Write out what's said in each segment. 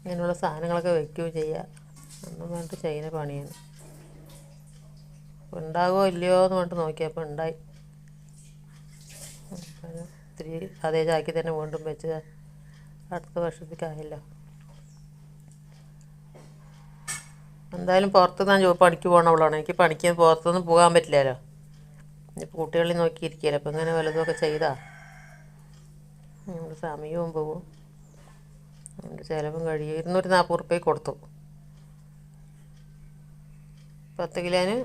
ഇങ്ങനെയുള്ള സാധനങ്ങളൊക്കെ വയ്ക്കുകയും ചെയ്യുക. ഒന്നും പറഞ്ഞിട്ട് ചെയ്യുന്ന പണിയാണ്. ഉണ്ടാകുമോ ഇല്ലയോ എന്ന് പറഞ്ഞിട്ട് നോക്കിയപ്പോൾ ഉണ്ടായി. ഇത്തിരി അതേ ചാക്കി തന്നെ വീണ്ടും വെച്ച് അടുത്ത വർഷത്തേക്കായല്ലോ. എന്തായാലും പുറത്ത് ഞാൻ പണിക്ക് പോകണവളാണ്. എനിക്ക് പണിക്ക് പുറത്തൊന്നും പോകാൻ പറ്റില്ലല്ലോ. ഇനിയിപ്പോൾ കുട്ടികളിൽ നോക്കിയിരിക്കുകയല്ലോ. അപ്പോൾ ഇങ്ങനെ വല്ലതുമൊക്കെ ചെയ്താൽ സമയവും പോകും, എൻ്റെ ചിലവും കഴിയും. 240 റുപ്യക്ക് കൊടുത്തു. 10 കിലോന്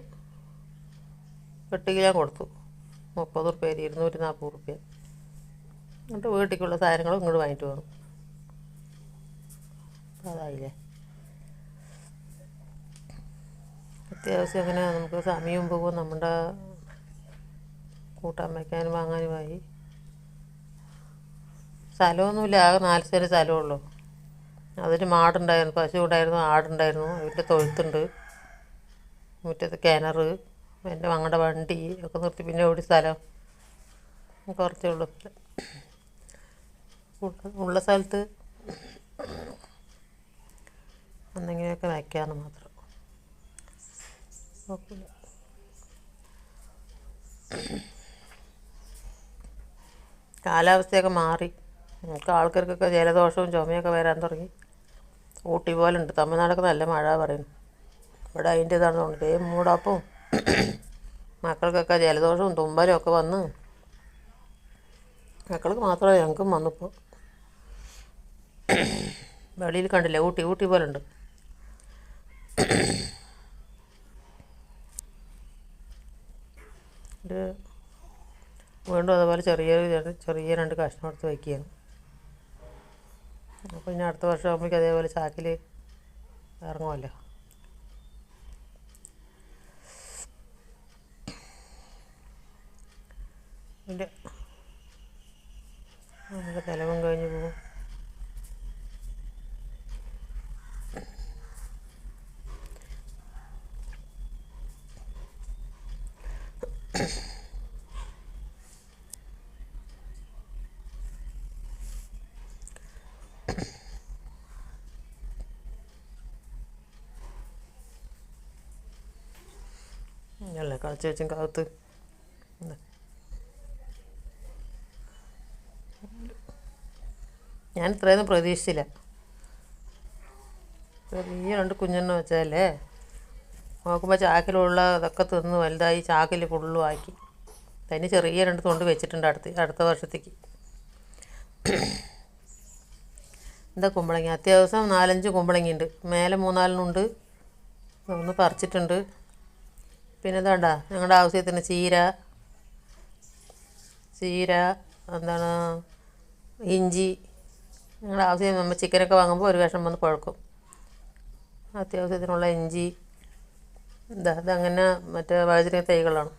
8 കിലോ കൊടുത്തു. 30 റുപ്യ 240 റുപ്യ. എന്നിട്ട് വീട്ടിലേക്കുള്ള സാധനങ്ങളും ഇങ്ങോട്ട് വാങ്ങിയിട്ട് വന്നു. അതായില്ലേ. അത്യാവശ്യം അങ്ങനെ നമുക്ക് സമയവും പോകും, നമ്മുടെ കൂട്ടാൻ വയ്ക്കാനും വാങ്ങാനുമായി. സ്ഥലമൊന്നുമില്ല, ആകെ 4 സെൻറ്റ് സ്ഥലമുള്ളൂ. അതിന് മാടുണ്ടായിരുന്നു, പശു ഉണ്ടായിരുന്നു, ആടുണ്ടായിരുന്നു. അതിൻ്റെ തൊഴുത്തുണ്ട്, മുറ്റത്ത് കിണർ, എൻ്റെ ഞങ്ങളുടെ വണ്ടി ഒക്കെ നിർത്തി. പിന്നെ എവിടെ സ്ഥലം? കുറച്ചേ ഉള്ളൂ. ഉള്ള സ്ഥലത്ത് എന്തെങ്കിലുമൊക്കെ വയ്ക്കാമെന്ന് മാത്രം. കാലാവസ്ഥയൊക്കെ മാറി. നമുക്ക് ആൾക്കാർക്കൊക്കെ ജലദോഷവും ചുമയൊക്കെ വരാൻ തുടങ്ങി. ഊട്ടി പോലെ ഉണ്ട്. തമിഴ്നാടൊക്കെ നല്ല മഴ പറയുന്നു. ഇവിടെ അതിൻ്റെ ഇതാണ് തോന്നുന്നത്. മൂടപ്പവും മക്കൾക്കൊക്കെ ജലദോഷവും തുമ്പലും ഒക്കെ വന്ന്. മക്കൾക്ക് മാത്രമല്ല, ഞങ്ങൾക്കും വന്നിപ്പോൾ. വെളിയിൽ കണ്ടില്ലേ, ഊട്ടി പോലെ ഉണ്ട്. ഇത് വീണ്ടും അതുപോലെ ചെറിയ 2 കഷ്ണം എടുത്ത് വയ്ക്കുകയാണ്. അപ്പോൾ ഇനി അടുത്ത വർഷം ആകുമ്പോഴേക്കും അതേപോലെ ചാക്കിൽ ഇറങ്ങുമല്ലോ. ഇതിൻ്റെ നമുക്ക് ചിലവും കഴിഞ്ഞ് പോകും. അല്ലേ കളിച്ച് വെച്ചും കാത്ത്. ഞാൻ ഇത്രയൊന്നും പ്രതീക്ഷിച്ചില്ല. ചെറിയ 2 കുഞ്ഞെണ്ണം വെച്ചാലേ നോക്കുമ്പോൾ ചാക്കിലുള്ള ഇതൊക്കെ തിന്ന് വലുതായി ചാക്കിൽ ഫുള്ളും ആക്കി. അതിന് ചെറിയ 2 തൊണ്ട് വെച്ചിട്ടുണ്ട് അടുത്ത വർഷത്തേക്ക്. എന്താ കുമ്പളങ്ങ അത്യാവശ്യം 4-5 കുമ്പളങ്ങ ഉണ്ട്. മേലെ 3-4 ഒന്ന് പറിച്ചിട്ടുണ്ട്. പിന്നെ ഇതാണ്ട ഞങ്ങളുടെ ആവശ്യത്തിന് ചീര എന്താണ് ഇഞ്ചി. ഞങ്ങളുടെ ആവശ്യം നമ്മൾ ചിക്കനൊക്കെ വാങ്ങുമ്പോൾ ഒരു കഷ്ണം വന്ന് കുഴക്കും. അത്യാവശ്യത്തിനുള്ള ഇഞ്ചി. ഇതങ്ങനെ മറ്റേ വഴുതനങ്ങ തൈകളാണ്.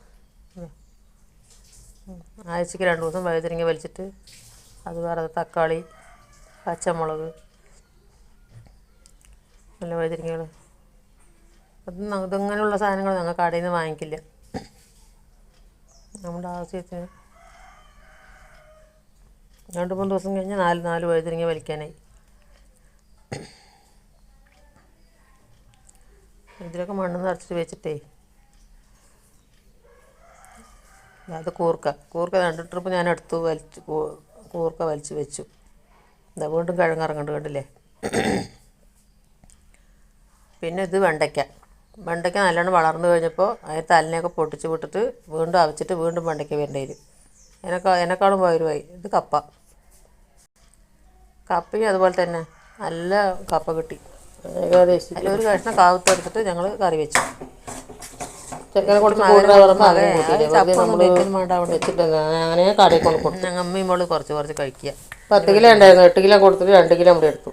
ആഴ്ചയ്ക്ക് 2 ദിവസം വഴുതനങ്ങ വലിച്ചിട്ട് അത് വേറെ തക്കാളി, പച്ചമുളക്, നല്ല വഴുതനങ്ങകൾ. ഇതങ്ങനെയുള്ള സാധനങ്ങൾ ഞങ്ങൾ കടയിൽ നിന്ന് വാങ്ങിക്കില്ല. നമ്മുടെ ആവശ്യത്തിന് 2-3 ദിവസം കഴിഞ്ഞ് 4 വഴുതനങ്ങ വലിക്കാനായി. ഇതിലൊക്കെ മണ്ണ് നിറച്ചിട്ട് വെച്ചിട്ടേ. അത് കൂർക്ക 2 ട്രിപ്പ് ഞാൻ എടുത്തു കൂർക്ക വലിച്ച് വെച്ചു. എന്താ വീണ്ടും കിഴങ്ങിറങ്ങുന്നുണ്ട്, കണ്ടില്ലേ. പിന്നെ ഇത് വെണ്ടയ്ക്ക നല്ലോണം വളർന്നു കഴിഞ്ഞപ്പോൾ അതിന് തലനെയൊക്കെ പൊട്ടിച്ച് വിട്ടിട്ട് വീണ്ടും അവച്ചിട്ട് വീണ്ടും വെണ്ടയ്ക്ക വരേണ്ടി വരും. എന്നെക്കാളും പകരമായി. ഇത് കപ്പയും അതുപോലെ തന്നെ നല്ല കപ്പ കിട്ടി. ഏകദേശം അതിലൊരു കഷ്ണം കാവത്ത് എടുത്തിട്ട് ഞങ്ങൾ കറി വെച്ചു. ചെക്കനെ കൊടുത്ത് അങ്ങനെ കടയിൽ കൊണ്ട് കൊടുത്തു. ഞങ്ങൾ അമ്മയും മോള് കുറച്ച് കഴിക്കുക. 10 കിലോ ഉണ്ടായിരുന്നു. 8 കിലോ കൊടുത്തിട്ട് 2 കിലോ കൂടി എടുത്തു.